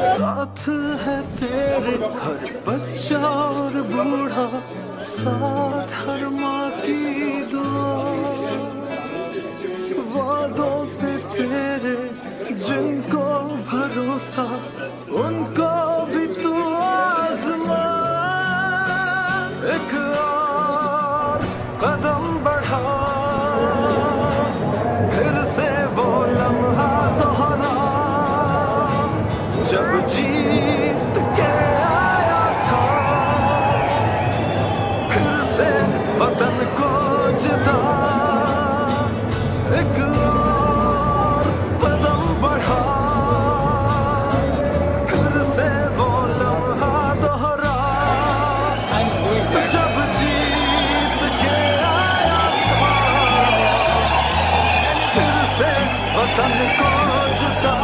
साथ है तेरे हर बच्चा और बूढ़ा, साथ हर माँ की दुआ, वादों पे तेरे जिनको भरोसा, उनको भी तू आजमा। एक और कदम बढ़ा, फिर से वो लम्हा दोहरा, जब जीत के आया था फिर से वतन को जिता। एक और कदम बढ़ा, फिर से वो लम्हा दोहरा, जब जीत के आया था फिर से वतन को जिता।